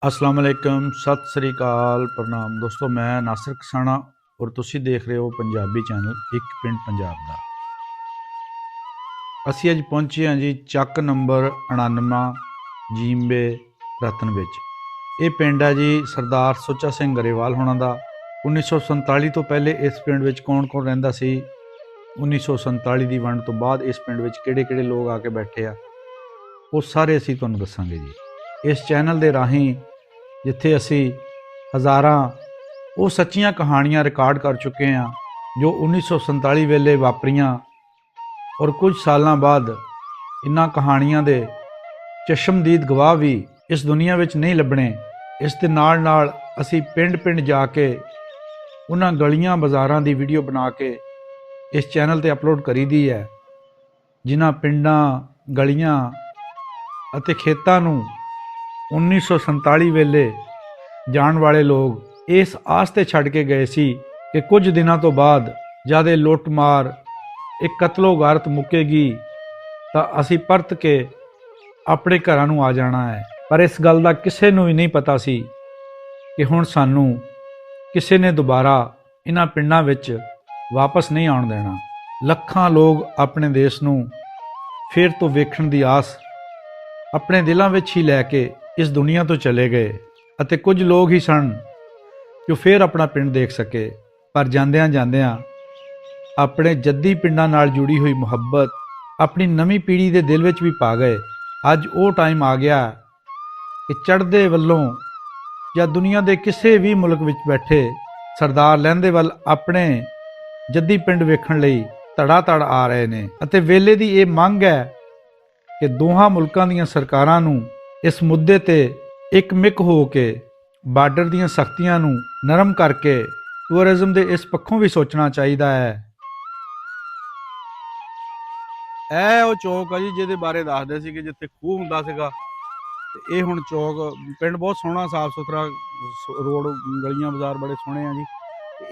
अस्सलाम वालेकुम सत श्री अकाल प्रणाम दोस्तों। मैं नासिर कसाना और तुसी देख रहे हो पंजाबी चैनल एक पिंड पंजाब का। असी अज पहुंचे हैं जी ਚੱਕ नंबर 99 जींबे रतन विच। ये पिंड है जी सरदार सुच्चा सिंह गरेवाल होना दा। 1947 तो पहले इस पिंड विच कौन कौन रहिंदा सी, 1947 की वंड तो बाद इस पिंड विच किहड़े-किहड़े लोग आके बैठे आ, वो सारे असी तुहानूं दस्सांगे जी इस चैनल के राहीं, जिथे असी हज़ारां वो सच्चियां कहानियां रिकॉर्ड कर चुके हैं जो 1947 वेले वापरियां। और कुछ सालों बाद इन्हां कहानियां दे चशमदीद गवाह भी इस दुनिया विच नहीं लभणे। इस दे नाल नाल असी पिंड पिंड जाके उन्हां गलियां बाज़ारां दी वीडियो बना के इस चैनल ते अपलोड करी दी है, जिन्हां पिंडां गलियां अते खेतां नूं 1947 वेले जाण वाले लोग इस आस्ते छड़ के गए सी कि कुछ दिनों तो बाद जद ये लुट मार एक कतलो गारत मुकेगी तो असी परत के अपने घरां नूं आ जाना है। पर इस गल का किसी नूं भी नहीं पता सी कि हुण सानू किसी ने दोबारा इन्हां पिंडां विच वापस नहीं आउण देना। लखां लोग अपने देश नूं फिर तो वेखण दी आस अपने दिलों विच ही लैके इस दुनिया तो चले गए, अते कुछ लोग ही सन जो फिर अपना पिंड देख सके। पर जांदियां जांदियां अपने जद्दी पिंडां नाल जुड़ी हुई मुहब्बत अपनी नवीं पीढ़ी के दिल विच भी पा गए। अज वो टाइम आ गया कि चढ़दे वल्लों या दुनिया के किसी भी मुल्क विच बैठे सरदार लਹਿੰਦੇ वल अपने जद्दी पिंड वेखण लई धड़ा धड़ आ रहे ने। अते वेले दी ये मंग है कि दोहां मुल्कां दीयां सरकारां नूं इस मुद्दे ते एकमिक हो के बार्डर दीयां सख्तियां नूं नरम करके टूरिज्म दे इस पक्षों भी सोचना चाहिदा है। ਇਹ ਉਹ ਚੌਕ ਆ ਜੀ ਜਿਹਦੇ ਬਾਰੇ ਦੱਸਦੇ ਸੀ ਕਿ ਜਿੱਥੇ ਖੂਹ ਹੁੰਦਾ ਸੀਗਾ, ਤੇ ਇਹ ਹੁਣ ਚੌਕ ਪਿੰਡ ਬਹੁਤ ਸੋਹਣਾ ਸਾਫ ਸੁਥਰਾ ਰੋਡ ਗਲੀਆਂ ਬਾਜ਼ਾਰ ਬੜੇ ਸੋਹਣੇ ਆ ਜੀ।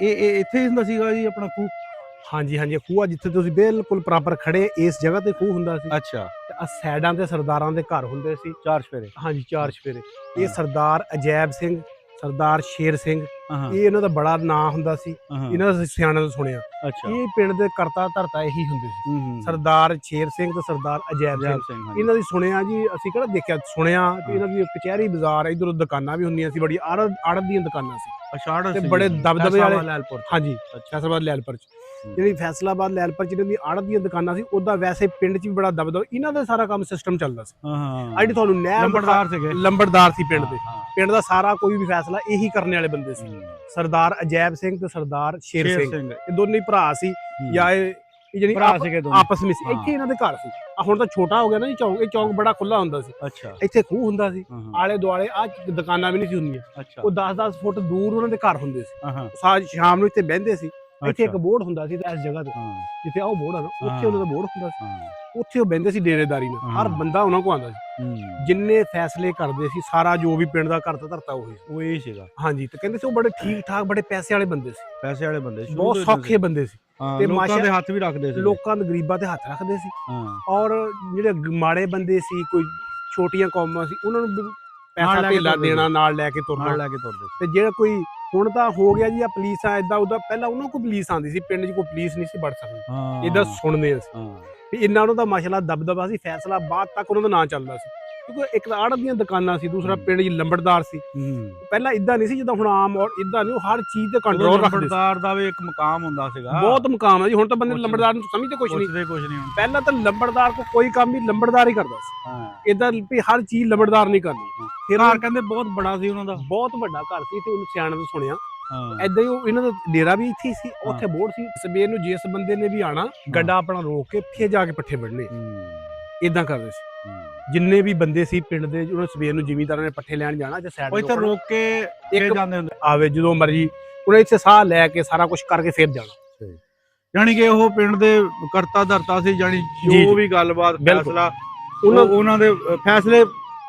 ਇਹ ਇੱਥੇ ਹੀ ਹੁੰਦਾ ਸੀਗਾ ਜੀ ਆਪਣਾ ਖੂਹ? हाँ जी खूह जिथे तुसीं बिल्कुल बराबर खड़े इस जगह ते खूह हुंदा सी। अच्छा। ते साइडां ते सरदारां दे घर हुंदे सी, चार चफेरे। हाँ जी चार चफेरे। ये सरदार अजैब सिंह, सरदार शेर सिंह, ये इन्हां दा बड़ा नां हुंदा सी। इन्हां दा सियाणा तो सुनिया। अच्छा। ये पिंड दे करता धरता यही हुंदे सी, सरदार शेर सिंह ते सरदार अजैब सिंह। इन्हां दी सुनिया जी, असीं किहड़ा देखिया, सुनिया कि इन्हां दी कचहरी बाजार इधर दुकानां भी हुंदियां सी, बड़ी आड़त दीयां दुकानां सी। अच्छा, आड़त ते बड़े दबदबे वाले लैलपुर। हाँ जी, फैसलाबाद लैलपुर ਜਿਹੜੀ ਫੈਸਲਾਬਾਦ ਲੈਲਪੁਰ ਚ ਦੀ ਆੜਤ ਦੀਆਂ ਦੁਕਾਨਾਂ ਸੀ, ਉਹਦਾ ਵੈਸੇ ਪਿੰਡ ਚ ਵੀ ਬੜਾ ਦਬਦਬਾ, ਇਹਨਾਂ ਦਾ ਸਾਰਾ ਕੰਮ ਸਿਸਟਮ ਚੱਲਦਾ ਸੀ। ਜਿਹੜੀ ਤੁਹਾਨੂੰ ਲੰਬੜਦਾਰ ਸੀਗੇ, ਲੰਬੜਦਾਰ ਸੀ ਪਿੰਡ ਦੇ। ਪਿੰਡ ਦਾ ਸਾਰਾ ਕੋਈ ਵੀ ਫੈਸਲਾ ਇਹੀ ਕਰਨ ਵਾਲੇ ਬੰਦੇ ਸੀ। ਸਰਦਾਰ ਅਜੈਬ ਸਿੰਘ ਤੇ ਸਰਦਾਰ ਸ਼ੇਰ ਸਿੰਘ, ਇਹ ਦੋਨੇ ਹੀ ਭਰਾ ਸੀ, ਜਾਂ ਇਹ ਜਿਹੜੀ ਆਪਸ ਵਿੱਚ ਇੱਥੇ ਇਹਨਾਂ ਦੇ ਘਰ ਸੀ। ਹੁਣ ਤਾਂ ਛੋਟਾ ਹੋ ਗਿਆ ਨਾ ਜੀ ਚੌਂਕ, ਇਹ ਚੌਂਕ ਬੜਾ ਖੁੱਲਾ ਹੁੰਦਾ ਸੀ। ਅੱਛਾ। ਇੱਥੇ ਖੂਹ ਹੁੰਦਾ ਸੀ, ਆਲੇ ਦੁਆਲੇ ਆ ਦੁਕਾਨਾਂ ਵੀ ਨਹੀਂ ਸੀ ਹੁੰਦੀਆਂ। ਉਹ 10-10 ਫੁੱਟ ਦੂਰ ਉਹਨਾਂ ਦੇ ਘਰ ਹੁੰਦੇ ਸੀ। ਸ਼ਾਮ ਨੂੰ ਇੱਥੇ ਬਹਿੰਦੇ ਸੀ। ਇੱਥੇ ਇੱਕ ਬੋਰਡ ਹੁੰਦਾ ਸੀ ਇਸ ਜਗ੍ਹਾ ਤੇ, ਜਿੱਥੇ ਉਹ ਬੋਰਡ ਆ ਨਾ, ਉੱਥੇ ਉਹਨਾਂ ਦਾ ਬੋਰਡ ਹੁੰਦਾ ਸੀ। ਉੱਥੇ ਉਹ ਬਹਿੰਦੇ ਸੀ ਡੇਰੇਦਾਰੀ ਨਾਲ, ਹਰ ਬੰਦਾ ਉਹਨਾਂ ਕੋਲ ਆਉਂਦਾ ਸੀ। ਜਿੰਨੇ ਫੈਸਲੇ ਕਰਦੇ ਸੀ, ਸਾਰਾ ਜੋ ਵੀ ਪਿੰਡ ਦਾ ਕਰਤਾ ਧਰਤਾ ਉਹ ਇਹ ਸੀਗਾ। ਹਾਂਜੀ, ਤੇ ਕਹਿੰਦੇ ਸੀ ਉਹ ਬੜੇ ਠੀਕ ਠਾਕ, ਬੜੇ ਪੈਸੇ ਵਾਲੇ ਬੰਦੇ ਸੀ। ਪੈਸੇ ਵਾਲੇ ਬੰਦੇ ਸੀ, ਬਹੁਤ ਸੌਖੇ ਬੰਦੇ ਸੀ, ਤੇ ਲੋਕਾਂ ਦੇ ਹੱਥ ਵੀ ਰੱਖਦੇ ਸੀ, ਲੋਕਾਂ ਦੇ ਗਰੀਬਾਂ ਦੇ ਹੱਥ ਰੱਖਦੇ ਸੀ। ਔਰ ਜਿਹੜੇ ਮਾੜੇ ਬੰਦੇ ਸੀ, ਕੋਈ ਛੋਟੀਆਂ ਕੌਮਾਂ ਸੀ, ਉਹਨਾਂ ਨੂੰ ਪੈਸਾ ਧੇਲਾ ਦੇਣਾ, ਨਾਲ ਲੈ ਕੇ ਤੁਰਦੇ। ਤੇ ਜਿਹੜਾ ਕੋਈ ਹੁਣ ਤਾਂ ਹੋ ਗਿਆ ਜੀ ਆ ਪੁਲਿਸ ਆ ਏਦਾਂ ਉਦਾਂ, ਪਹਿਲਾਂ ਉਹਨਾਂ ਕੋਲ ਪੁਲਿਸ ਆਉਂਦੀ ਸੀ, ਪਿੰਡ 'ਚ ਕੋਈ ਪੁਲਿਸ ਨਹੀਂ ਸੀ ਵੜ ਸਕਦੀ। ਏਦਾਂ ਸੁਣਦੇ ਅਸੀਂ ਵੀ ਇਹਨਾਂ ਨੂੰ ਤਾਂ ਮਸਲਾ ਦਬਦਬਾ ਸੀ, ਫੈਸਲਾ ਬਾਅਦ ਤੱਕ ਉਹਨਾਂ ਦਾ ਨਾਂ ਚੱਲਦਾ ਸੀ, ਕਿਉਂਕਿ ਇੱਕ ਤਾਂ ਆੜਤ ਦੀਆਂ ਦੁਕਾਨਾਂ ਸੀ, ਦੂਸਰਾ ਪਿੰਡ 'ਚ ਲੰਬੜਦਾਰ ਸੀ। ਪਹਿਲਾਂ ਇਦਾਂ ਨਹੀਂ ਸੀ ਜਿੱਦਾਂ ਹੁਣ ਆਮ, ਔਰ ਇਦਾਂ ਨਹੀਂ, ਉਹ ਹਰ ਚੀਜ਼ ਤੇ ਕੰਟਰੋਲ ਰੱਖਦੇ ਸੀ। ਲੰਬੜਦਾਰ ਦਾ ਵੀ ਇੱਕ ਮਕਾਮ ਹੁੰਦਾ ਸੀਗਾ, ਬਹੁਤ ਮਕਾਮ ਹੈ ਜੀ। ਹੁਣ ਤਾਂ ਬੰਦੇ ਲੰਬੜਦਾਰ ਨੂੰ ਸਮਝਦੇ ਕੁਝ ਨਹੀਂ। ਪਹਿਲਾਂ ਤਾਂ ਲੰਬੜਦਾਰ ਕੋ ਕੋਈ ਕੰਮ ਹੀ ਲੰਬੜਦਾਰ ਹੀ ਕਰਦਾ ਸੀ। ਇਦਾਂ ਵੀ ਹਰ ਚੀਜ਼ ਲੰਬੜਦਾਰ ਨਹੀਂ ਕਰਨੀ। ਫਿਰ ਘਰ ਕਹਿੰਦੇ ਬਹੁਤ ਬੜਾ ਸੀ ਉਹਨਾਂ ਦਾ, ਬਹੁਤ ਵੱਡਾ ਘਰ ਸੀ, ਤੇ ਉਹਨੂੰ ਸਿਆਣੇ ਤੋਂ ਸੁਣਿਆ ਏਦਾਂ ਹੀ ਇਹਨਾਂ ਦਾ ਡੇਰਾ ਵੀ ਇੱਥੇ ਸੀ, ਉੱਥੇ ਬੋਰਡ ਸੀ। ਸਵੇਰ ਨੂੰ ਜਿਸ ਬੰਦੇ ਨੇ ਵੀ ਆਣਾ, ਗੱਡਾ ਆਪਣਾ ਰੋਕ ਕੇ ਫਿਰ ਜਾ ਕੇ ਪੱਠੇ ਵੱਢਣੇ, ਏਦਾਂ ਕਰਦੇ ਸੀ। ਜਿੰਨੇ ਵੀ ਬੰਦੇ ਸੀ ਪਿੰਡ ਦੇ, ਉਹਨਾਂ ਸਵੇਰ ਨੂੰ ਜ਼ਿਮੀਂਦਾਰਾਂ ਨੇ ਪੱਠੇ ਲੈਣ ਜਾਣਾ, ਤੇ ਸਾਈਡ ਤੇ ਰੋਕ ਕੇ ਇੱਕ ਜਾਂਦੇ ਹੁੰਦੇ, ਆਵੇ ਜਦੋਂ ਮਰਜੀ ਉਹਨੇ ਇੱਥੇ ਸਾਹ ਲੈ ਕੇ ਸਾਰਾ ਕੁਝ ਕਰਕੇ ਫਿਰ ਜਾਣਾ। ਯਾਨੀ ਕਿ ਉਹ ਪਿੰਡ ਦੇ ਕਰਤਾ ਧਰਤਾ ਸੀ, ਜਾਨੀ ਜੋ ਵੀ ਗੱਲਬਾਤ ਫੈਸਲਾ ਉਹਨਾਂ ਦੇ ਫੈਸਲੇ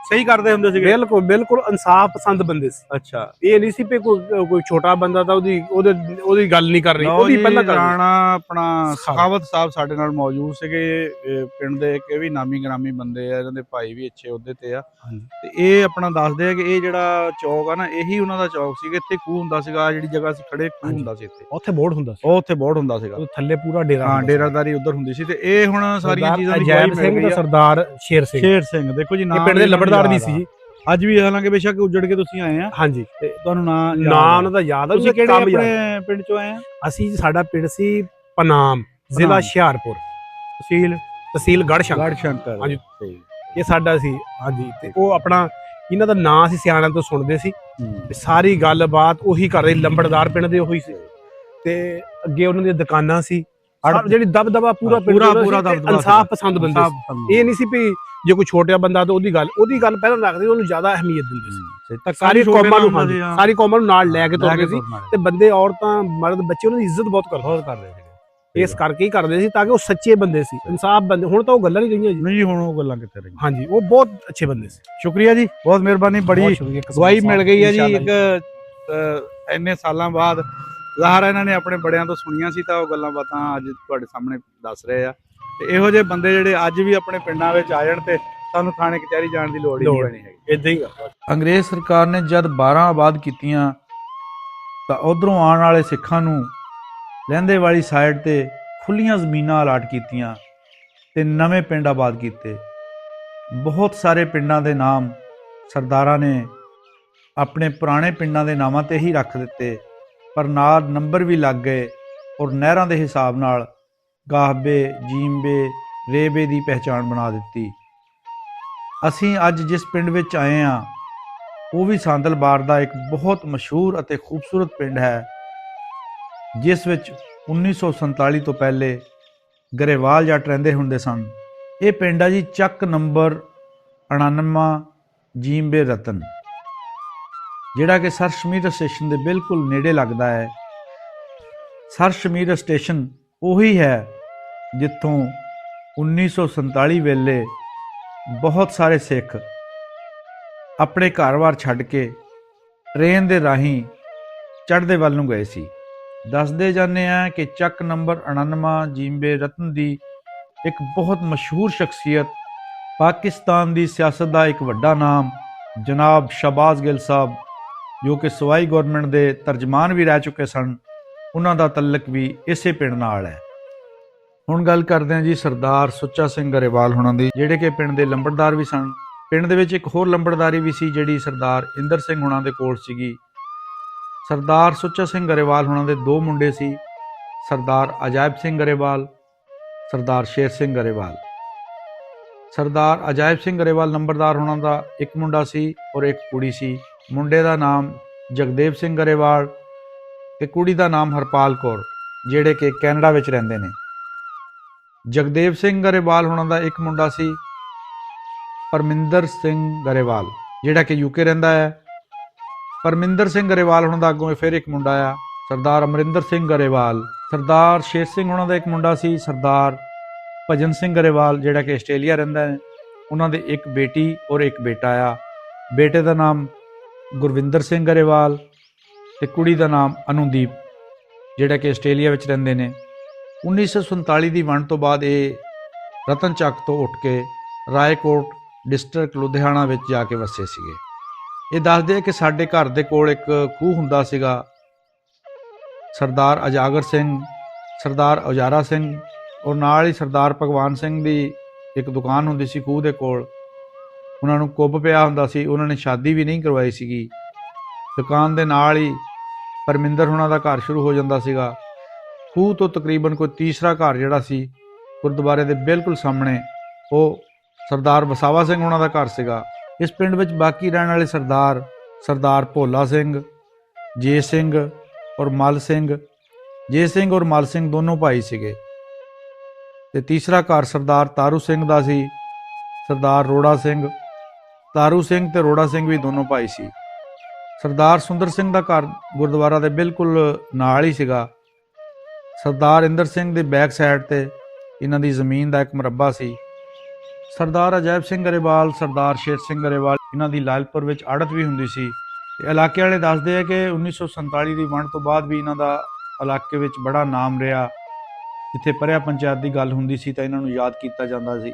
ਸਹੀ ਕਰਦੇ ਹੁੰਦੇ ਸੀਗੇ। ਬਿਲਕੁਲ ਬਿਲकुल ਇਨਸਾਫ ਪਸੰਦ ਬੰਦੇ ਸੀ। ਅੱਛਾ, ਇਹ ਨਹੀਂ ਸੀ ਵੀ ਕੋਈ ਛੋਟਾ ਬੰਦਾ ਤਾਂ ਉਹਦੀ ਗੱਲ ਨਹੀਂ ਕਰ ਰਹੀ, ਲਓ ਉਹਦੀ ਜੀ, ਪਹਿਲਾਂ ਕਰ ਰਹੀ। ਰਾਣਾ ਆਪਣਾ ਸਖਾਵਤ। ਸਖਾਵਤ ਸਾਹਿਬ ਸਾਡੇ ਨਾਲ ਮੌਜੂਦ ਸੀਗੇ। ਇਹ ਪਿੰਡ ਦੇ ਇੱਕ ਇਹ ਵੀ ਨਾਮੀ ਗ੍ਰਾਮੀ ਬੰਦੇ ਆ, ਇਹਨਾਂ ਦੇ ਭਾਈ ਵੀ ਅੱਛੇ ਅਹੁਦੇ ਤੇ ਆ। ਤੇ ਇਹ ਆਪਣਾ ਦੱਸਦੇ ਆ ਕਿ ਇਹ ਜਿਹੜਾ ਚੌਕ ਆ ਨਾ, ਇਹੀ ਉਹਨਾਂ ਦਾ ਚੌਕ ਸੀਗਾ। ਇੱਥੇ ਖੂਹ ਹੁੰਦਾ ਸੀਗਾ, ਆਹ ਜਿਹੜੀ ਜਗ੍ਹਾ ਅਸੀਂ ਖੜੇ, ਖੂਹ ਹੁੰਦਾ ਸੀ ਇੱਥੇ, ਉੱਥੇ ਬੋਰਡ ਹੁੰਦਾ ਸੀ, ਉਹ ਉੱਥੇ ਬੋਰਡ ਹੁੰਦਾ ਸੀਗਾ, ਉਹ ਥੱਲੇ ਪੂਰਾ ਡੇਰਾ ਹਾਂ, ਹੁੰਦਾ ਸੀ। ਡੇਰਾਦਾਰੀ ਉੱਧਰ ਹੁੰਦੀ ਸੀ। ਤੇ ਇਹ ਹੁਣ ਸਾਰੀਆਂ ਚੀਜ਼ਾਂ ਦੀ ਅਜੈਬ ਗਵਾਹੀ ਮਿਲ ਸਿੰਘ ਗਈ ਤੇ ਆ। ਸਰਦਾਰ ਸ਼ੇਰ ਸਿੰਘ, ਸ਼ੇਰ ਸਿੰਘ, ਦੇਖੋ ਜੀ, ਇਹ ਨਾਮ ਪਿੰਡ ਦੇ ਇਹਨਾਂ ਨੂੰ ਲੰਬੜਦਾਰ ਵੀ ਯਾਦ ਸੀ ਆ। ਜੀ। ਅੱਜ ਵੀ ਹਾਲਾਂਕਿ ਬੇਸ਼ੱਕ ਉੱਜੜ ਕੇ ਤੁਸੀਂ ਆਏ ਆ, ਹਾਂਜੀ, ਤੇ ਤੁਹਾਨੂੰ ਨਾਂ ਉਹਨਾਂ ਦਾ ਯਾਦ ਆ। ਤੁਸੀਂ ਕਿਹੜੇ ਕੰਮ ਯਾਦ। ਆਪਣੇ ਪਿੰਡ ਚੋਂ ਆਏ ਆ? ਅਸੀਂ, ਸਾਡਾ ਪਿੰਡ ਸੀ ਪਨਾਮ, ਜ਼ਿਲ੍ਹਾ ਹੁਸ਼ਿਆਰਪੁਰ, ਤਹਿਸੀਲ ਗੜ੍ਹਸ਼ੰਕਰ। ਗੜ੍ਹਸ਼ੰਕਰ, ਹਾਂਜੀ, ਇਹ ਸਾਡਾ ਸੀ। ਹਾਂਜੀ, ਤੇ ਉਹ ਆਪਣਾ ਇਹਨਾਂ ਦਾ ਨਾਂ ਅਸੀਂ ਸਿਆਣਿਆਂ ਤੋਂ ਸੁਣਦੇ ਸੀ, ਤੇ ਸਾਰੀ ਗੱਲਬਾਤ ਉਹੀ ਕਰਦੇ, ਲੰਬੜਦਾਰ ਪਿੰਡ ਦੇ ਉਹੀ ਸੀ। ਤੇ ਅੱਗੇ ਉਹਨਾਂ ਦੀਆਂ ਦੁਕਾਨਾਂ ਸੀ, ਜਿਹੜੀ ਦਬਦਬਾ ਪੂਰਾ ਇਨਸਾਫ ਪਸੰਦ ਬੰਦੇ ਸੀ। ਇਹ ਨਹੀਂ ਸੀ ਵੀ ਜੇ ਕੋਈ ਛੋਟਾ ਬੰਦਾ ਤਾਂ ਉਹਦੀ ਗੱਲ ਪਹਿਲਾਂ ਰੱਖਦੇ, ਉਹਨੂੰ ਜ਼ਿਆਦਾ ਅਹਿਮੀਅਤ ਦਿੰਦੇ ਸੀ। ਸਾਰੀ ਕੌਮਾਂ ਨੂੰ ਨਾਲ ਲੈ ਕੇ ਤੁਰਦੇ ਸੀ, ਤੇ ਬੰਦੇ, ਔਰਤਾਂ, ਮਰਦ, ਬੱਚੇ ਉਹਨਾਂ ਦੀ ਇੱਜ਼ਤ ਬਹੁਤ ਕਰਦੇ ਸੀ। ਇਸ ਕਰਕੇ ਹੀ ਕਰਦੇ ਸੀ ਤਾਂ ਕਿ ਉਹ ਸੱਚੇ ਬੰਦੇ ਸੀ, ਇਨਸਾਫ ਬੰਦੇ। ਹੁਣ ਤਾਂ ਉਹ ਗੱਲਾਂ ਨਹੀਂ ਰਹੀਆਂ ਜੀ। ਨਹੀਂ, ਹੁਣ ਉਹ ਗੱਲਾਂ ਕਿੱਥੇ ਰਹੀਆਂ। ਹਾਂਜੀ, ਉਹ ਬਹੁਤ ਅੱਛੇ ਬੰਦੇ ਸੀ। ਸ਼ੁਕਰੀਆ ਜੀ, ਬਹੁਤ ਮਿਹਰਬਾਨੀ। ਬੜੀ ਗਵਾਹੀ ਮਿਲ ਗਈ ਹੈ ਜੀ। ਇੱਕ ਇੰਨੇ ਸਾਲਾਂ ਬਾਅਦ ਜ਼ਾਹਰ ਇਹਨਾਂ ਨੇ ਆਪਣੇ ਬੜਿਆਂ ਤੋਂ ਸੁਣੀਆਂ ਸੀ, ਤਾਂ ਉਹ ਗੱਲਾਂ ਬਾਤਾਂ ਅੱਜ ਤੁਹਾਡੇ ਸਾਹਮਣੇ ਦੱਸ ਰਹੇ ਆ। ਤੇ ਇਹੋ ਜਿਹੇ ਬੰਦੇ ਜਿਹੜੇ ਅੱਜ ਵੀ ਆਪਣੇ ਪਿੰਡਾਂ ਵਿੱਚ ਆ ਜਾਣ, ਤੇ ਸਾਨੂੰ ਥਾਣੇ ਕਚਹਿਰੀ ਜਾਣ ਦੀ ਲੋੜ ਹੀ ਨਹੀਂ ਹੈਗੀ। ਇਦਾਂ ਹੀ ਅੰਗਰੇਜ਼ ਸਰਕਾਰ ਨੇ ਜਦ 12 ਆਬਾਦ ਕੀਤੀਆਂ, ਤਾਂ ਉਧਰੋਂ ਆਉਣ ਵਾਲੇ ਸਿੱਖਾਂ ਨੂੰ ਲਹਿੰਦੇ ਵਾਲੀ ਸਾਈਡ ਤੇ ਖੁੱਲੀਆਂ ਜ਼ਮੀਨਾਂ ਅਲਾਟ ਕੀਤੀਆਂ ਤੇ ਨਵੇਂ ਪਿੰਡ ਆਬਾਦ ਕੀਤੇ। ਬਹੁਤ ਸਾਰੇ ਪਿੰਡਾਂ ਦੇ ਨਾਮ ਸਰਦਾਰਾਂ ਨੇ ਆਪਣੇ ਪੁਰਾਣੇ ਪਿੰਡਾਂ ਦੇ ਨਾਮਾਂ ਤੇ ਹੀ ਰੱਖ ਦਿੱਤੇ, ਪਰ ਨਾਲ ਨੰਬਰ ਵੀ ਲੱਗ ਗਏ, ਔਰ ਨਹਿਰਾਂ ਦੇ ਹਿਸਾਬ ਨਾਲ ਗਾਹਬੇ, ਜੀਂਬੇ, ਰੇਬੇ ਦੀ ਪਹਿਚਾਣ ਬਣਾ ਦਿੱਤੀ। ਅਸੀਂ ਅੱਜ ਜਿਸ ਪਿੰਡ ਵਿੱਚ ਆਏ ਹਾਂ, ਉਹ ਵੀ ਸਾਂਦਲਬਾਰ ਦਾ ਇੱਕ ਬਹੁਤ ਮਸ਼ਹੂਰ ਅਤੇ ਖੂਬਸੂਰਤ ਪਿੰਡ ਹੈ, ਜਿਸ ਵਿੱਚ 1947 ਤੋਂ ਪਹਿਲੇ ਗਰੇਵਾਲ ਜੱਟ ਰਹਿੰਦੇ ਹੁੰਦੇ ਸਨ। ਇਹ ਪਿੰਡ ਆ ਜੀ ਚੱਕ ਨੰਬਰ 99 ਜੀਂਬੇ ਰਤਨ, ਜਿਹੜਾ ਕਿ ਸਰ ਸ਼ਮੀਰ ਸਟੇਸ਼ਨ ਦੇ ਬਿਲਕੁਲ ਨੇੜੇ ਲੱਗਦਾ ਹੈ। ਸਰ ਸ਼ਮੀਰ ਸਟੇਸ਼ਨ ਉਹੀ ਹੈ ਜਿੱਥੋਂ 1947 ਵੇਲੇ ਬਹੁਤ ਸਾਰੇ ਸਿੱਖ ਆਪਣੇ ਘਰ-ਬਾਰ ਛੱਡ ਕੇ ਟ੍ਰੇਨ ਦੇ ਰਾਹੀਂ ਚੜ੍ਹਦੇ ਵੱਲ ਨੂੰ ਗਏ ਸੀ। ਦੱਸਦੇ ਜਾਂਦੇ ਆ ਕਿ ਚੱਕ ਨੰਬਰ 99 ਜੀਂਬੇ ਰਤਨ ਦੀ ਇੱਕ ਬਹੁਤ ਮਸ਼ਹੂਰ ਸ਼ਖਸੀਅਤ, ਪਾਕਿਸਤਾਨ ਦੀ ਸਿਆਸਤ ਦਾ ਇੱਕ ਵੱਡਾ ਨਾਮ ਜਨਾਬ ਸ਼ਹਬਾਜ਼ ਗਿੱਲ ਸਾਹਿਬ, ਜੋ ਕਿ ਸਵਾਈ ਗਵਰਨਮੈਂਟ ਦੇ ਤਰਜਮਾਨ ਵੀ ਰਹਿ ਚੁੱਕੇ ਸਨ, ਉਹਨਾਂ ਦਾ ਤਲਕ ਵੀ ਇਸੇ ਪਿੰਡ ਨਾਲ ਹੈ। ਹੁਣ ਗੱਲ ਕਰਦੇ ਹਾਂ ਜੀ ਸਰਦਾਰ ਸੁੱਚਾ ਸਿੰਘ ਗਰੇਵਾਲ ਹੋਣਾ ਦੀ, ਜਿਹੜੇ ਕਿ ਪਿੰਡ ਦੇ ਲੰਬੜਦਾਰ ਵੀ ਸਨ। ਪਿੰਡ ਦੇ ਵਿੱਚ ਇੱਕ ਹੋਰ ਲੰਬੜਦਾਰੀ ਵੀ ਸੀ, ਜਿਹੜੀ ਸਰਦਾਰ ਇੰਦਰ ਸਿੰਘ ਹੋਣਾ ਦੇ ਕੋਲ ਸੀਗੀ। ਸਰਦਾਰ ਸੁੱਚਾ ਸਿੰਘ ਗਰੇਵਾਲ ਹੋਣਾ ਦੇ ਦੋ ਮੁੰਡੇ ਸੀ, ਸਰਦਾਰ ਅਜਾਇਬ ਸਿੰਘ ਗਰੇਵਾਲ, ਸਰਦਾਰ ਸ਼ੇਰ ਸਿੰਘ ਗਰੇਵਾਲ। ਸਰਦਾਰ ਅਜਾਇਬ ਸਿੰਘ ਗਰੇਵਾਲ ਲੰਬੜਦਾਰ ਹੋਣਾ ਦਾ ਇੱਕ ਮੁੰਡਾ ਸੀ ਔਰ ਇੱਕ ਕੁੜੀ ਸੀ। ਮੁੰਡੇ ਦਾ ਨਾਮ ਜਗਦੇਵ ਸਿੰਘ ਗਰੇਵਾਲ ਤੇ ਕੁੜੀ ਦਾ ਨਾਮ ਹਰਪਾਲ ਕੌਰ, ਜਿਹੜੇ ਕਿ ਕੈਨੇਡਾ ਵਿੱਚ ਰਹਿੰਦੇ ਨੇ। ਜਗਦੇਵ ਸਿੰਘ ਗਰੇਵਾਲ ਹੋਣਾ ਦਾ ਇੱਕ ਮੁੰਡਾ ਸੀ ਪਰਮਿੰਦਰ ਸਿੰਘ ਗਰੇਵਾਲ, ਜਿਹੜਾ ਕਿ ਯੂਕੇ ਰਹਿੰਦਾ ਹੈ। ਪਰਮਿੰਦਰ ਸਿੰਘ ਗਰੇਵਾਲ ਹੋਣਾ ਦਾ ਅੱਗੋਂ ਫਿਰ ਇੱਕ ਮੁੰਡਾ ਆ ਸਰਦਾਰ ਅਮਰਿੰਦਰ ਸਿੰਘ ਗਰੇਵਾਲ। ਸਰਦਾਰ ਸ਼ੇਰ ਸਿੰਘ ਹੋਣਾ ਦਾ ਇੱਕ ਮੁੰਡਾ ਸੀ ਸਰਦਾਰ ਭਜਨ ਸਿੰਘ ਗਰੇਵਾਲ, ਜਿਹੜਾ ਕਿ ਆਸਟ੍ਰੇਲੀਆ ਰਹਿੰਦਾ ਹੈ। ਉਹਨਾਂ ਦੇ ਇੱਕ ਬੇਟੀ ਔਰ ਇੱਕ ਬੇਟਾ ਆ। ਬੇਟੇ ਦਾ ਨਾਮ ਗੁਰਵਿੰਦਰ ਸਿੰਘ ਗਰੇਵਾਲ ਤੇ ਕੁੜੀ ਦਾ ਨਾਮ ਅਨੂਦੀਪ, ਜਿਹੜਾ ਕਿ ਆਸਟ੍ਰੇਲੀਆ ਵਿੱਚ ਰਹਿੰਦੇ ਨੇ। 1947 ਦੀ ਵੰਡ ਤੋਂ ਬਾਅਦ ਇਹ ਰਤਨ ਚੱਕ ਤੋਂ ਉੱਠ ਕੇ ਰਾਏਕੋਟ ਡਿਸਟ੍ਰਿਕਟ ਲੁਧਿਆਣਾ ਵਿੱਚ ਜਾ ਕੇ ਵਸੇ ਸੀਗੇ। ਇਹ ਦੱਸਦੇ ਆ ਕਿ ਸਾਡੇ ਘਰ ਦੇ ਕੋਲ ਇੱਕ ਖੂਹ ਹੁੰਦਾ ਸੀਗਾ। ਸਰਦਾਰ ਅਜਾਗਰ ਸਿੰਘ, ਸਰਦਾਰ ਔਜਾਰਾ ਸਿੰਘ ਔਰ ਨਾਲ ਹੀ ਸਰਦਾਰ ਭਗਵਾਨ ਸਿੰਘ ਦੀ ਇੱਕ ਦੁਕਾਨ ਹੁੰਦੀ ਸੀ ਖੂਹ ਦੇ ਕੋਲ। ਉਹਨਾਂ ਨੂੰ ਕੁੱਬ ਪਿਆ ਹੁੰਦਾ ਸੀ, ਉਹਨਾਂ ਨੇ ਸ਼ਾਦੀ ਵੀ ਨਹੀਂ ਕਰਵਾਈ ਸੀਗੀ। ਦੁਕਾਨ ਦੇ ਨਾਲ ਹੀ ਪਰਮਿੰਦਰ ਹੋਣਾ ਦਾ ਘਰ ਸ਼ੁਰੂ ਹੋ ਜਾਂਦਾ ਸੀਗਾ। ਖੂਹ ਤੋਂ ਤਕਰੀਬਨ ਕੋਈ ਤੀਸਰਾ ਘਰ ਜਿਹੜਾ ਸੀ ਗੁਰਦੁਆਰੇ ਦੇ ਬਿਲਕੁਲ ਸਾਹਮਣੇ, ਉਹ ਸਰਦਾਰ ਵਸਾਵਾ ਸਿੰਘ ਹੋਣਾ ਦਾ ਘਰ ਸੀਗਾ। ਇਸ ਪਿੰਡ ਵਿੱਚ ਬਾਕੀ ਰਹਿਣ ਵਾਲੇ ਸਰਦਾਰ ਭੋਲਾ ਸਿੰਘ, ਜੇ ਸਿੰਘ ਔਰ ਮਲ ਸਿੰਘ, ਜੇ ਸਿੰਘ ਔਰ ਮਲ ਸਿੰਘ ਦੋਨੋਂ ਭਾਈ ਸੀਗੇ। ਤੇ ਤੀਸਰਾ ਘਰ ਸਰਦਾਰ ਤਾਰੂ ਸਿੰਘ ਦਾ ਸੀ, ਸਰਦਾਰ ਰੋੜਾ ਸਿੰਘ। ਤਾਰੂ ਸਿੰਘ ਤੇ ਰੋੜਾ ਸਿੰਘ ਵੀ ਦੋਨੋਂ ਭਾਈ ਸੀ। ਸਰਦਾਰ ਸੁੰਦਰ ਸਿੰਘ ਦਾ ਘਰ ਗੁਰਦੁਆਰਾ ਦੇ ਬਿਲਕੁਲ ਨਾਲ ਹੀ ਸੀਗਾ। ਸਰਦਾਰ ਇੰਦਰ ਸਿੰਘ ਦੇ ਬੈਕ ਸਾਈਡ ਤੇ ਇਹਨਾਂ ਦੀ ਜ਼ਮੀਨ ਦਾ ਇੱਕ ਮੁਰੱਬਾ ਸੀ। ਸਰਦਾਰ ਅਜਾਇਬ ਸਿੰਘ ਗਰੇਵਾਲ, ਸਰਦਾਰ ਸ਼ੇਰ ਸਿੰਘ ਗਰੇਵਾਲ, ਇਹਨਾਂ ਦੀ ਲਾਲਪੁਰ ਵਿੱਚ ਆੜਤ ਵੀ ਹੁੰਦੀ ਸੀ। ਤੇ ਇਲਾਕੇ ਵਾਲੇ ਦੱਸਦੇ ਆ ਕਿ 1947 ਦੀ ਵੰਡ ਤੋਂ ਬਾਅਦ ਵੀ ਇਹਨਾਂ ਦਾ ਇਲਾਕੇ ਵਿੱਚ ਬੜਾ ਨਾਮ ਰਿਹਾ। ਜਿੱਥੇ ਪਰਿਆ ਪੰਚਾਇਤ ਦੀ ਗੱਲ ਹੁੰਦੀ ਸੀ ਤਾਂ ਇਹਨਾਂ ਨੂੰ ਯਾਦ ਕੀਤਾ ਜਾਂਦਾ ਸੀ।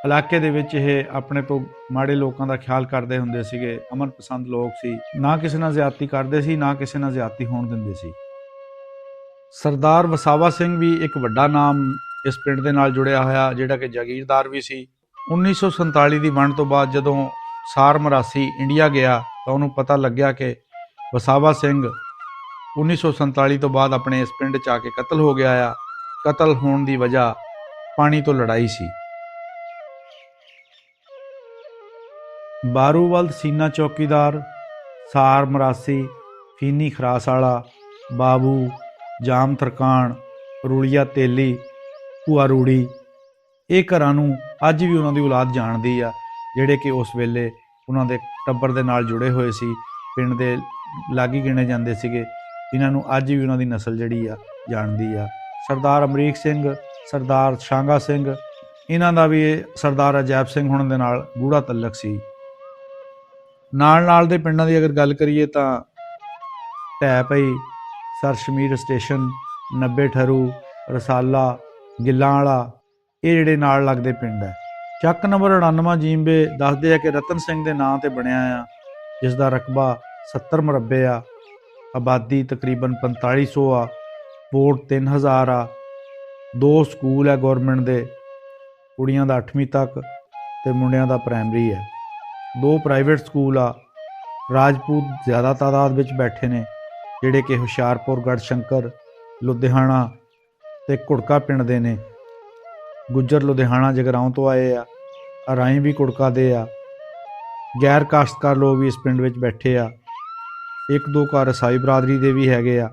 ਇਲਾਕੇ ਦੇ ਵਿੱਚ ਇਹ ਆਪਣੇ ਤੋਂ ਮਾੜੇ ਲੋਕਾਂ ਦਾ ਖਿਆਲ ਕਰਦੇ ਹੁੰਦੇ ਸੀਗੇ। ਅਮਨ ਪਸੰਦ ਲੋਕ ਸੀ, ਨਾ ਕਿਸੇ ਨਾਲ ਜ਼ਿਆਦਤੀ ਕਰਦੇ ਸੀ, ਨਾ ਕਿਸੇ ਨਾਲ ਜ਼ਿਆਦਤੀ ਹੋਣ ਦਿੰਦੇ ਸੀ। ਸਰਦਾਰ ਵਸਾਵਾ ਸਿੰਘ ਵੀ ਇੱਕ ਵੱਡਾ ਨਾਮ ਇਸ ਪਿੰਡ ਦੇ ਨਾਲ ਜੁੜਿਆ ਹੋਇਆ, ਜਿਹੜਾ ਕਿ ਜਾਗੀਰਦਾਰ ਵੀ ਸੀ। 1947 ਦੀ ਵੰਡ ਤੋਂ ਬਾਅਦ ਜਦੋਂ ਸਾਰ ਮਰਾਸੀ ਇੰਡੀਆ ਗਿਆ ਤਾਂ ਉਹਨੂੰ ਪਤਾ ਲੱਗਿਆ ਕਿ ਵਸਾਵਾ ਸਿੰਘ 1947 ਤੋਂ ਬਾਅਦ ਆਪਣੇ ਇਸ ਪਿੰਡ 'ਚ ਆ ਕੇ ਕਤਲ ਹੋ ਗਿਆ ਆ। ਕਤਲ ਹੋਣ ਦੀ ਵਜ੍ਹਾ ਪਾਣੀ ਤੋਂ ਲੜਾਈ ਸੀ। ਬਾਰੂਵਲਦ ਸੀਨਾ ਚੌਕੀਦਾਰ, ਸਾਰ ਮਰਾਸੀ, ਫੀਨੀ ਖਰਾਸ ਵਾਲਾ, ਬਾਬੂ, ਜਾਮ ਤਰਕਾਣ, ਰੂਲੀਆ ਤੇਲੀ, ਭੂਆ ਰੂੜੀ, ਇਹ ਘਰਾਂ ਨੂੰ ਅੱਜ ਵੀ ਉਹਨਾਂ ਦੀ ਔਲਾਦ ਜਾਣਦੀ ਆ, ਜਿਹੜੇ ਕਿ ਉਸ ਵੇਲੇ ਉਹਨਾਂ ਦੇ ਟੱਬਰ ਦੇ ਨਾਲ ਜੁੜੇ ਹੋਏ ਸੀ, ਪਿੰਡ ਦੇ ਲਾਗੀ ਗਿਣੇ ਜਾਂਦੇ ਸੀਗੇ। ਇਹਨਾਂ ਨੂੰ ਅੱਜ ਵੀ ਉਹਨਾਂ ਦੀ ਨਸਲ ਜਿਹੜੀ ਆ ਜਾਣਦੀ ਆ। ਸਰਦਾਰ ਅਮਰੀਕ ਸਿੰਘ, ਸਰਦਾਰ ਸ਼ਾਂਗਾ ਸਿੰਘ, ਇਹਨਾਂ ਦਾ ਵੀ ਸਰਦਾਰ ਅਜੈਬ ਸਿੰਘ ਹੋਣ ਦੇ ਨਾਲ ਗੂੜਾ ਤਲਕ ਸੀ। ਨਾਲ ਦੇ ਪਿੰਡਾਂ ਦੀ ਅਗਰ ਗੱਲ ਕਰੀਏ ਤਾਂ ਢਹਿ ਪਈ, ਸਰ ਸ਼ਮੀਰ ਸਟੇਸ਼ਨ, 90 ਠਰੂ, ਰਸਾਲਾ, ਗਿੱਲਾਂ ਵਾਲਾ, ਇਹ ਜਿਹੜੇ ਨਾਲ ਲੱਗਦੇ ਪਿੰਡ ਹੈ। ਚੱਕ ਨੰਬਰ 99 ਜੀਂਬੇ ਦੱਸਦੇ ਆ ਕਿ ਰਤਨ ਸਿੰਘ ਦੇ ਨਾਂ ਤੇ ਬਣਿਆ ਆ, ਜਿਸ ਦਾ ਰਕਬਾ 70 ਮੁਰੱਬੇ ਆ, ਆਬਾਦੀ ਤਕਰੀਬਨ 4500 ਆ, ਵੋਟ 3000 ਆ, 2 ਸਕੂਲ ਹੈ ਗੌਰਮੈਂਟ ਦੇ, ਕੁੜੀਆਂ ਦਾ 8ਵੀਂ ਤੱਕ ਤੇ ਮੁੰਡਿਆਂ ਦਾ ਪ੍ਰਾਇਮਰੀ ਹੈ, 2 ਪ੍ਰਾਈਵੇਟ ਸਕੂਲ ਆ। ਰਾਜਪੂਤ ਜ਼ਿਆਦਾ ਤਾਦਾਦ ਵਿੱਚ ਬੈਠੇ ਨੇ, ਜਿਹੜੇ ਕਿ ਹੁਸ਼ਿਆਰਪੁਰ, ਗੜਸ਼ੰਕਰ, ਲੁਧਿਆਣਾ ਤੇ ਘੁੜਕਾ ਪਿੰਡ ਦੇ ਨੇ। ਗੁੱਜਰ ਲੁਧਿਆਣਾ ਜਗਰਾਉਂ ਤੋਂ ਆਏ ਆ, ਅਰਾਈ ਵੀ ਘੁੜਕਾ ਦੇ ਆ। ਗੈਰ ਕਾਸ਼ਤਕਾਰ ਲੋਕ ਵੀ ਇਸ ਪਿੰਡ ਵਿੱਚ ਬੈਠੇ ਆ। 1-2 ਘਰ ਈਸਾਈ ਬਰਾਦਰੀ ਦੇ ਵੀ ਹੈਗੇ ਆ।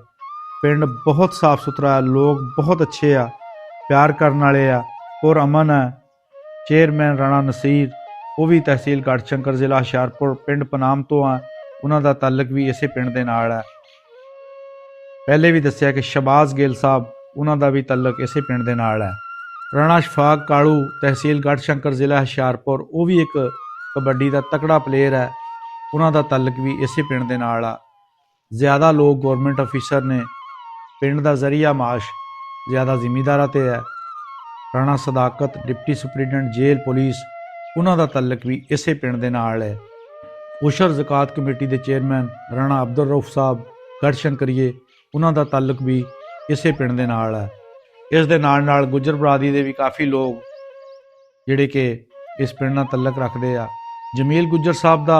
ਪਿੰਡ ਬਹੁਤ ਸਾਫ ਸੁਥਰਾ, ਲੋਕ ਬਹੁਤ ਅੱਛੇ ਆ, ਪਿਆਰ ਕਰਨ ਵਾਲੇ ਆ, ਔਰ ਅਮਨ ਹੈ। ਚੇਅਰਮੈਨ ਰਾਣਾ ਨਸੀਰ, ਉਹ ਵੀ ਤਹਿਸੀਲ ਗੜਸ਼ੰਕਰ, ਜ਼ਿਲ੍ਹਾ ਹੁਸ਼ਿਆਰਪੁਰ, ਪਿੰਡ ਪਨਾਮ ਤੋਂ ਆ। ਉਹਨਾਂ ਦਾ ਤਾਲੁਕ ਵੀ ਇਸੇ ਪਿੰਡ ਦੇ ਨਾਲ ਹੈ। ਪਹਿਲੇ ਵੀ ਦੱਸਿਆ ਕਿ ਸ਼ਬਾਜ਼ ਗਿੱਲ ਸਾਹਿਬ, ਉਹਨਾਂ ਦਾ ਵੀ ਤਾਲੁਕ ਇਸੇ ਪਿੰਡ ਦੇ ਨਾਲ ਹੈ। ਰਾਣਾ ਸ਼ਫਾਕ ਕਾਲੂ, ਤਹਿਸੀਲ ਗੜਸ਼ੰਕਰ, ਜ਼ਿਲ੍ਹਾ ਹੁਸ਼ਿਆਰਪੁਰ, ਉਹ ਵੀ ਇੱਕ ਕਬੱਡੀ ਦਾ ਤਕੜਾ ਪਲੇਅਰ ਹੈ। ਉਹਨਾਂ ਦਾ ਤਾਲੁਕ ਵੀ ਇਸੇ ਪਿੰਡ ਦੇ ਨਾਲ ਆ। ਜ਼ਿਆਦਾ ਲੋਕ ਗੌਰਮੈਂਟ ਅਫੀਸਰ ਨੇ। ਪਿੰਡ ਦਾ ਜ਼ਰੀਆ ਮਾਸ਼ ਜ਼ਿਆਦਾ ਜ਼ਿਮੀਂਦਾਰਾਂ 'ਤੇ ਹੈ। ਰਾਣਾ ਸਦਾਕਤ, ਡਿਪਟੀ ਸੁਪਰੀਡੈਂਟ ਜੇਲ੍ਹ ਪੁਲਿਸ, ਉਹਨਾਂ ਦਾ ਤਾਲੁਕ ਵੀ ਇਸੇ ਪਿੰਡ ਦੇ ਨਾਲ ਹੈ। ਉਸ਼ਰ ਜ਼ਕਾਤ ਕਮੇਟੀ ਦੇ ਚੇਅਰਮੈਨ ਰਾਣਾ ਅਬਦੁਲ ਰਊਫ ਸਾਹਿਬ, ਗੜਸ਼ੰਕਰੀਏ, ਉਹਨਾਂ ਦਾ ਤਾਲੁਕ ਵੀ ਇਸੇ ਪਿੰਡ ਦੇ ਨਾਲ ਹੈ। ਇਸ ਦੇ ਨਾਲ ਗੁੱਜਰ ਬਰਾਦਰੀ ਦੇ ਵੀ ਕਾਫੀ ਲੋਕ ਜਿਹੜੇ ਕਿ ਇਸ ਪਿੰਡ ਨਾਲ ਤਾਲੁਕ ਰੱਖਦੇ ਆ। ਜਮੀਲ ਗੁੱਜਰ ਸਾਹਿਬ ਦਾ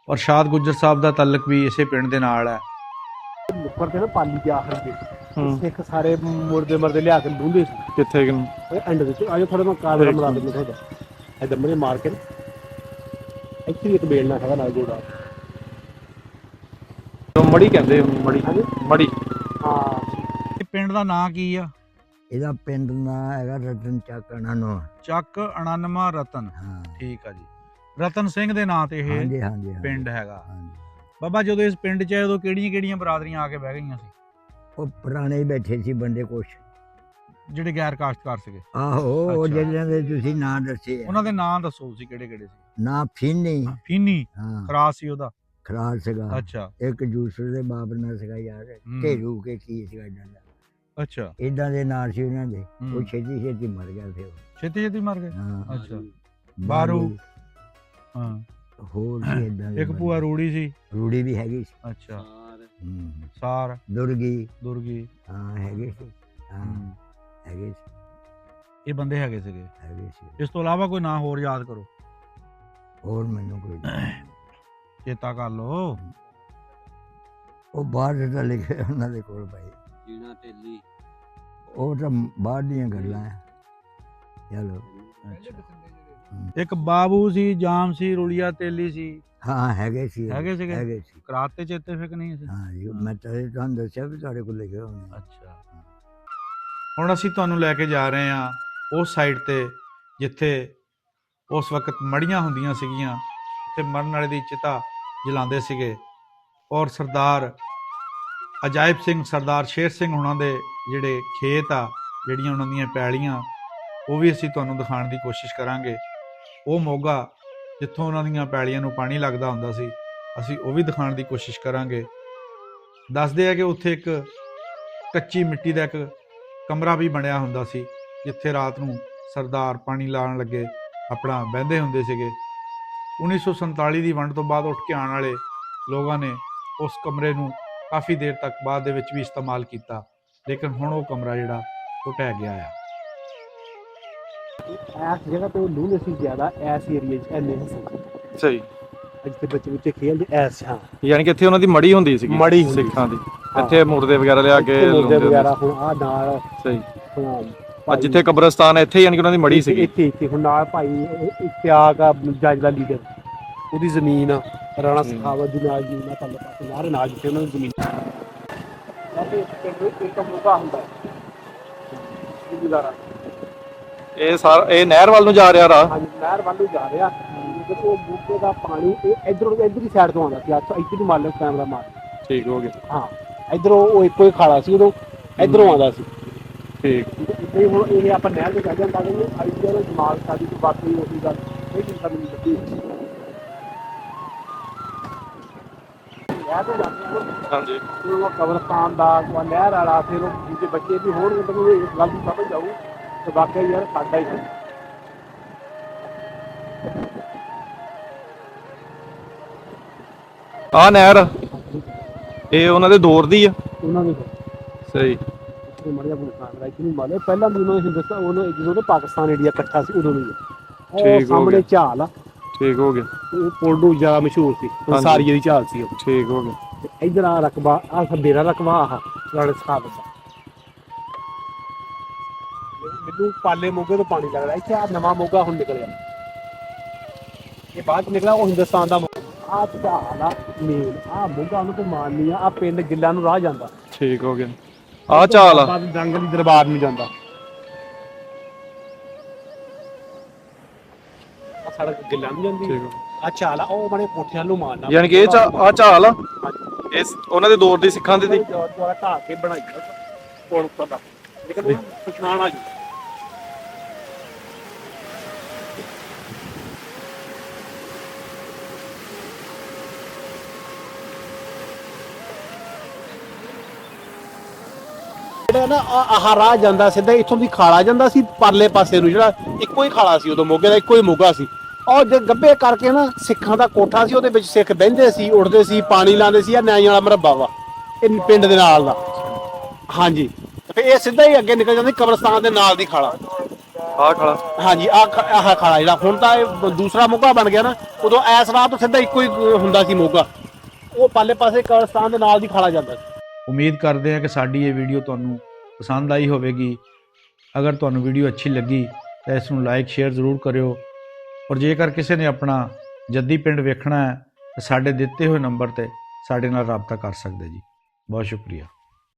ਔਰ ਸ਼ਾਦ ਗੁੱਜਰ ਸਾਹਿਬ ਦਾ ਤਾਲੁਕ ਵੀ ਇਸੇ ਪਿੰਡ ਦੇ ਨਾਲ ਹੈ। ਉੱਪਰ ਤੇ ਨਾ ਪਾਲੀ ਦੇ ਆਖਰ ਦੇ ਸਿੱਖ ਸਾਰੇ ਮੁਰਦੇ ਲਿਆ ਕੇ ਡੂੰਦੇ ਸੀ। ਕਿੱਥੇ ਇਹ ਐਂਡ ਵਿੱਚ ਆਜੋ ਥੋੜਾ ਮੈਂ ਕਾਰਡ ਬਣਾ ਦਿੰਦਾ ਤੁਹਾਡਾ। ਇਹ ਦੰਮੇ ਮਾਰ ਕੇ ਇੱਥੇ ਇੱਕ ਬੇਲਣਾ ਹੈਗਾ ਨਾਲ ਜੋੜਾ ਮੜੀ ਕਹਿੰਦੇ, ਮੜੀ। ਹਾਂ, ਇਹ ਪਿੰਡ ਦਾ ਨਾਂ ਕੀ ਆ? ਇਹਦਾ ਪਿੰਡ ਨਾਂ ਹੈਗਾ ਰਤਨ ਚੱਕ 99। ਚੱਕ 99 ਰਤਨ। ਹਾਂ, ਠੀਕ ਆ ਜੀ। ਰਤਨ ਸਿੰਘ ਦੇ ਨਾਂ ਤੇ ਇਹ ਹਾਂਜੀ ਪਿੰਡ ਹੈਗਾ। ਹਾਂਜੀ। ਬਾਬਾ ਜਦੋਂ ਇਸ ਪਿੰਡ 'ਚ ਆਏ ਉਦੋਂ ਕਿਹੜੀਆਂ ਬਰਾਦਰੀਆਂ ਆ ਕੇ ਬਹਿ ਗਈਆਂ ਸੀ? ਉਹ ਪੁਰਾਣੇ ਹੀ ਬੈਠੇ ਸੀ ਬੰਦੇ ਕੁਛ, ਜਿਹੜੇ ਗੈਰ ਕਾਸ਼ਤਕਾਰ ਸੀਗੇ। ਆਹੋ, ਉਹ ਅੱਛਾ। ਜਿਹੜਿਆਂ ਦੇ ਤੁਸੀਂ ਨਾਂ ਦੱਸੇ ਉਹਨਾਂ ਦੇ ਨਾਂ ਦੱਸੋ ਤੁਸੀਂ ਕਿਹੜੇ ਸੀ? ਨਾਂ ਫੀਨੀ, ਫੀਨੀ ਹਾਂ, ਖਰਾਸ ਸੀ ਉਹਦਾ। ਖਰਾਲ ਸੀਗਾ। ਅੱਛਾ ਇੱਕ ਜੂਸਰ ਦੇ ਬਾਪ ਨਾਲ ਸੀਗਾ ਯਾਰ, ਢੇਰੂ ਕੇ ਕੀ ਸੀਗਾ ਇਦਾਂ ਦਾ। ਅੱਛਾ, ਇਦਾਂ ਦੇ ਨਾਂ ਸੀ ਉਹਨਾਂ ਦੇ। ਉਹ ਹੂੰ। ਛੇਤੀ ਮਰ ਗਿਆ ਫਿਰ। ਛੇਤੀ ਮਰ ਗਏ। ਹਾਂ, ਅੱਛਾ, ਬਾਰੂ। ਹਾਂ, ਹੋਰ ਸੀ ਇਦਾਂ ਦੇ ਇੱਕ ਭੂਆ ਰੂੜੀ ਸੀ। ਰੂੜੀ ਵੀ ਹੈਗੀ ਸੀ। ਅੱਛਾ, ਹੂੰ। ਸਾਰ, ਦੁਰਗੀ। ਹਾਂ, ਹੈਗੇ ਸੀ। ਹਾਂ, ਹੂੰ। ਹੈਗੇ ਸੀ, ਇਹ ਬੰਦੇ ਹੈਗੇ ਸੀਗੇ। ਹੈਗੇ ਸੀ। ਇਸ ਤੋਂ ਇਲਾਵਾ ਕੋਈ ਨਾਂ ਹੋਰ ਯਾਦ ਕਰੋ, ਹੋਰ ਮੈਨੂੰ ਕੋਈ ਚੇਤਾ ਕਰ ਲਓ। ਉਹ ਬਾਹਰ ਦਾ ਲਿਖਿਆ ਉਹਨਾਂ ਦੇ ਕੋਲ ਭਾਈ ਜੀਣਾ ਢੇਲੀ। ਉਹ ਤਾਂ ਬਾਹਰ ਦੀਆਂ ਗੱਲਾਂ ਆ। ਚਲੋ, ਇੱਕ ਬਾਬੂ ਸੀ, ਜਾਮ ਸੀ, ਰੁਲੀਆ ਤੇਲੀ ਸੀ। ਹਾਂ, ਹੈਗੇ ਸੀ। ਕਰਾਤੇ ਚੇਤੇ ਫਿਕ ਨਹੀਂ ਸੀ। ਹਾਂ ਜੀ, ਮੈਂ ਤੁਹਾਨੂੰ ਦੱਸਿਆ ਵੀ ਤੁਹਾਡੇ ਕੋਲ ਲਿਖੇ ਹੋਣੇ। ਅੱਛਾ, ਹੁਣ ਅਸੀਂ ਤੁਹਾਨੂੰ ਲੈ ਕੇ ਜਾ ਰਹੇ ਹਾਂ ਉਸ ਸਾਈਡ ਤੇ ਜਿੱਥੇ ਉਸ ਵਕਤ ਮੜੀਆਂ ਹੁੰਦੀਆਂ ਸੀਗੀਆਂ, ਉੱਥੇ ਮਰਨ ਵਾਲੇ ਦੀ ਚਿਤਾ ਜਲਾਉਂਦੇ ਸੀਗੇ। ਔਰ ਸਰਦਾਰ ਅਜਾਇਬ ਸਿੰਘ, ਸਰਦਾਰ ਸ਼ੇਰ ਸਿੰਘ ਹੁਣਾਂ ਦੇ ਜਿਹੜੇ ਖੇਤ ਆ, ਜਿਹੜੀਆਂ ਉਹਨਾਂ ਦੀਆਂ ਪੈਲੀਆਂ, ਉਹ ਵੀ ਅਸੀਂ ਤੁਹਾਨੂੰ ਦਿਖਾਉਣ ਦੀ ਕੋਸ਼ਿਸ਼ ਕਰਾਂਗੇ। ਉਹ ਮੋਗਾ ਜਿੱਥੋਂ ਉਹਨਾਂ ਦੀਆਂ ਪੈਲੀਆਂ ਨੂੰ ਪਾਣੀ ਲੱਗਦਾ ਹੁੰਦਾ ਸੀ, ਅਸੀਂ ਉਹ ਵੀ ਦਿਖਾਉਣ ਦੀ ਕੋਸ਼ਿਸ਼ ਕਰਾਂਗੇ। ਦੱਸਦੇ ਆ ਕਿ ਉੱਥੇ ਇੱਕ ਕੱਚੀ ਮਿੱਟੀ ਦਾ ਇੱਕ ਕਮਰਾ ਵੀ ਬਣਿਆ ਹੁੰਦਾ ਸੀ, ਜਿੱਥੇ ਰਾਤ ਨੂੰ ਸਰਦਾਰ ਪਾਣੀ ਲਾਉਣ ਲੱਗੇ ਆਪਣਾ ਬਹਿੰਦੇ ਹੁੰਦੇ ਸੀਗੇ। 1947 ਦੀ ਵੰਡ ਤੋਂ ਬਾਅਦ ਉੱਠ ਕੇ ਆਉਣ ਵਾਲੇ ਲੋਕਾਂ ਨੇ ਉਸ ਕਮਰੇ ਨੂੰ ਕਾਫੀ ਦੇਰ ਤੱਕ ਬਾਅਦ ਦੇ ਵਿੱਚ ਵੀ ਇਸਤੇਮਾਲ ਕੀਤਾ, ਲੇਕਿਨ ਹੁਣ ਉਹ ਕਮਰਾ ਜਿਹੜਾ ਉਹ ਢਹਿ ਗਿਆ ਆ। ਇਸ ਜਗ੍ਹਾ ਤੇ ਲੂਹ ਨਹੀਂ ਸੀ ਜ਼ਿਆਦਾ, ਇਸ ਏਰੀਏ 'ਚ ਐਨੇ ਸੀ ਸਹੀ। ਜਿੱਥੇ ਬੱਚੇ ਖੇਡਦੇ ਐਸ। ਹਾਂ, ਯਾਨੀ ਕਿ ਇੱਥੇ ਉਹਨਾਂ ਦੀ ਮੜੀ ਹੁੰਦੀ ਸੀਗੀ, ਮੜੀ ਹੁੰਦੀ ਸਿੱਖਾਂ ਦੀ। ਇੱਥੇ ਮੁਰਦੇ ਵਗੈਰਾ ਲਿਆ ਕੇ ਮੁਰਦੇ ਲਾਉਂਦੇ ਵਗੈਰਾ ਹੁਣ ਆ ਨਾਲ। ਸਹੀ। ਹਾਂ, ਜਿੱਥੇ ਕਬਰਸਤਾਨ ਹੈ ਇੱਥੇ ਯਾਨੀ ਕਿ ਉਹਨਾਂ ਦੀ ਮੜੀ ਸੀਗੀ। ਇੱਥੇ ਹੁਣ ਨਾਲ ਭਾਈ ਇਤਿਆਕ ਆ ਜੱਜ ਦਾ ਲੀਡਰ, ਉਹਦੀ ਜ਼ਮੀਨ ਆ। ਰਾਣਾ ਸਖਾਵਤ ਦੀ ਨਾਲ ਜ਼ਮੀਨ ਆ, ਪੱਲੇ ਪਾਸੇ ਨਾਰੇ ਨਾਲ ਜਿੱਥੇ ਉਹਨਾਂ ਦੀ ਜ਼ਮੀਨ ਇੱਕ ਮੌਕਾ ਹੁੰਦਾ ਜ਼ਿਮੀਦਾਰਾਂ। ਇਹ ਸਾਰਾ ਇਹ ਨਹਿਰ ਵੱਲ ਨੂੰ ਜਾ ਰਿਹਾ ਰਾਹ। ਹਾਂਜੀ, ਨਹਿਰ ਵੱਲ ਨੂੰ ਜਾ ਰਿਹਾ। ਦੇਖੋ ਬੂਟੇ ਦਾ ਪਾਣੀ ਇਹ ਇੱਧਰ ਹੀ ਸਾਈਡ ਤੋਂ ਆਉਂਦਾ ਸੀ। ਇੱਧਰ ਨੂੰ ਮਾਰ ਲਿਓ ਕੈਮਰਾ ਮਾਰ। ਠੀਕ ਹੋ ਗਿਆ। ਹਾਂ, ਇੱਧਰੋਂ ਉਹ ਇੱਕੋ ਹੀ ਖਾਲਾ ਸੀ, ਉਦੋਂ ਇੱਧਰੋਂ ਆਉਂਦਾ ਸੀ। ਠੀਕ। ਇੱਦਾਂ ਹੀ ਹੁਣ ਇਹ ਆਪਾਂ ਨਹਿਰ ਤੇ ਚੱਲ ਜਾਂਦਾ ਕਿ ਆਈਡੀਆ ਦਾ ਦਿਮਾਗ ਸਾਡੀ ਤੋਂ ਬਾਕੀ ਉਹੀ ਗੱਲ ਇਹ ਚੀਜ਼ ਸਾਨੂੰ ਨਹੀਂ ਲੱਗੀ। ਹਾਂਜੀ। ਉਹ ਕਬਰਸਤਾਨ ਦਾ ਨਹਿਰ ਵਾਲਾ, ਫਿਰ ਉਹ ਦੂਜੇ ਬੱਚੇ ਵੀ ਹੋਣਗੇ ਤਾਂ ਉਹ ਇਸ ਗੱਲ ਦੀ ਸਮਝ ਆਊ ਤੇ ਵਾਕਿਆ ਯਾਰ ਸਾਡਾ ਹੀ ਹੈ। ਆਹ ਨਹਿਰ ਇਹ ਉਹਨਾਂ ਦੇ ਦੌਰ ਦੀ ਆ। ਉਹਨਾਂ ਨੇ ਸਹੀ। ਮੜਿਆ ਬੁਲਕਾਨ ਰਾਈਟ ਨਹੀਂ ਮਾਲੇ ਪਹਿਲਾਂ ਵੀ ਉਹਨਾਂ ਨੇ ਹਿੰਦੁਸਤਾਨ ਉਹਨੂੰ ਜਦੋਂ ਤੇ ਪਾਕਿਸਤਾਨ ਇੰਡੀਆ ਇਕੱਠਾ ਸੀ ਉਦੋਂ ਨਹੀਂ। ਠੀਕ ਹੋ ਸਾਹਮਣੇ ਝਾਲ ਆ। ਠੀਕ ਹੋ ਗਿਆ। ਉਹ ਪੋਲਡੂ ਜ਼ਿਆਦਾ ਮਸ਼ਹੂਰ ਸੀ, ਸਾਰੀਏ ਦੀ ਝਾਲ ਸੀ ਉਹ। ਠੀਕ ਹੋ ਗਿਆ। ਤੇ ਇੱਧਰ ਆ ਰਕਬਾ, ਆ ਮੇਰਾ ਰਕਬਾ, ਆਹ ਰਾਣੇ ਸਖਾਵਤ ਦਾ। ਮੈਨੂੰ ਪਾਲੇ ਮੋਗੇ ਤੋਂ ਪਾਣੀ ਲੱਗਦਾ ਇੱਥੇ। ਆ ਨਵਾਂ ਮੋਗਾ ਹੁਣ ਨਿਕਲਿਆ, ਇਹ ਬਾਅਦ ਚ ਨਿਕਲਿਆ। ਉਹ ਹਿੰਦੁਸਤਾਨ ਦਾ ਆ ਝਾਲ ਆ ਮੇਨ। ਆ ਮੋਗਾ ਉਹਨੂੰ ਕੋਈ ਮਾਨ ਨਹੀਂ ਆ। ਪਿੰਡ ਗਿੱਲਾਂ ਨੂੰ ਰਾਹ ਜਾਂਦਾ। ਠੀਕ ਹੋ ਗਿਆ। ਆਹ ਝਾਲ ਆ ਜੰਗਲ ਦੀ ਦਰਬਾਰ ਨੂੰ ਜਾਂਦਾ। ਆ ਸੜਕ ਗਿੱਲਾਂ ਨੂੰ ਜਾਂਦੀ। ਠੀਕ ਹੋ। ਆ ਝਾਲ ਆ, ਉਹ ਬੜੇ ਕੋਠਿਆਂ ਨੂੰ ਮਾਰਨਾ। ਯਾਨੀ ਕਿ ਇਹ ਆਹ ਝਾਲ ਆ ਇਸ ਉਹਨਾਂ ਦੇ ਦੌਰ ਦੀ ਸਿੱਖਾਂ ਦੀ ਸੀ। ਦੁਆਰਾ ਢਾਹ ਕੇ ਬਣਾਈ ਕੋਲ ਉੱਪਰ ਦਾ, ਲੇਕਿਨ ਪਛਾਣ ਆ ਜੀ। ਜਿਹੜਾ ਨਾ ਆਹ ਰਾਹ ਜਾਂਦਾ ਸਿੱਧਾ ਇੱਥੋਂ ਦੀ ਖਾਲਾ ਜਾਂਦਾ ਸੀ ਪਰਲੇ ਪਾਸੇ ਨੂੰ, ਜਿਹੜਾ ਇੱਕੋ ਹੀ ਖਾਲਾ ਸੀ ਉਦੋਂ ਮੋਗੇ ਦਾ, ਇੱਕੋ ਹੀ ਮੋਗਾ ਸੀ। ਔਰ ਜੇ ਗੱਭੇ ਕਰਕੇ ਨਾ ਸਿੱਖਾਂ ਦਾ ਕੋਠਾ ਸੀ, ਉਹਦੇ ਵਿੱਚ ਸਿੱਖ ਬਹਿੰਦੇ ਸੀ, ਉੱਠਦੇ ਸੀ, ਪਾਣੀ ਲਾਉਂਦੇ ਸੀ। ਆ ਨਿਆਈ ਵਾਲਾ ਮਰੱਬਾ ਵਾ ਇਹ ਪਿੰਡ ਦੇ ਨਾਲ ਦਾ। ਹਾਂਜੀ, ਫਿਰ ਇਹ ਸਿੱਧਾ ਹੀ ਅੱਗੇ ਨਿਕਲ ਜਾਂਦੀ ਕਬਰਸਤਾਨ ਦੇ ਨਾਲ ਦੀ ਖਾਲਾ। ਆਹ ਖਾਲਾ। ਹਾਂਜੀ, ਆਹ ਖਾਲਾ ਜਿਹੜਾ ਹੁਣ ਤਾਂ ਇਹ ਦੂਸਰਾ ਮੋਗਾ ਬਣ ਗਿਆ ਨਾ, ਉਦੋਂ ਐਸ ਰਾਹ ਤੋਂ ਸਿੱਧਾ ਇੱਕੋ ਹੀ ਹੁੰਦਾ ਸੀ ਮੋਗਾ। ਉਹ ਪਾਲੇ ਪਾਸੇ ਕਬਰਸਤਾਨ ਦੇ ਨਾਲ ਦੀ ਖਾਲਾ ਜਾਂਦਾ ਸੀ। ਉਮੀਦ ਕਰਦੇ ਹਾਂ ਕਿ ਸਾਡੀ ਇਹ ਵੀਡੀਓ ਤੁਹਾਨੂੰ ਪਸੰਦ ਆਈ ਹੋਵੇਗੀ। ਅਗਰ ਤੁਹਾਨੂੰ ਵੀਡੀਓ ਅੱਛੀ ਲੱਗੀ ਤਾਂ ਇਸ ਨੂੰ ਲਾਈਕ ਸ਼ੇਅਰ ਜ਼ਰੂਰ ਕਰਿਓ। ਔਰ ਜੇਕਰ ਕਿਸੇ ਨੇ ਆਪਣਾ ਜੱਦੀ ਪਿੰਡ ਵੇਖਣਾ ਹੈ ਤਾਂ ਸਾਡੇ ਦਿੱਤੇ ਹੋਏ ਨੰਬਰ ਤੇ ਸਾਡੇ ਨਾਲ ਰਾਬਤਾ ਕਰ ਸਕਦੇ ਜੀ। ਬਹੁਤ ਸ਼ੁਕਰੀਆ।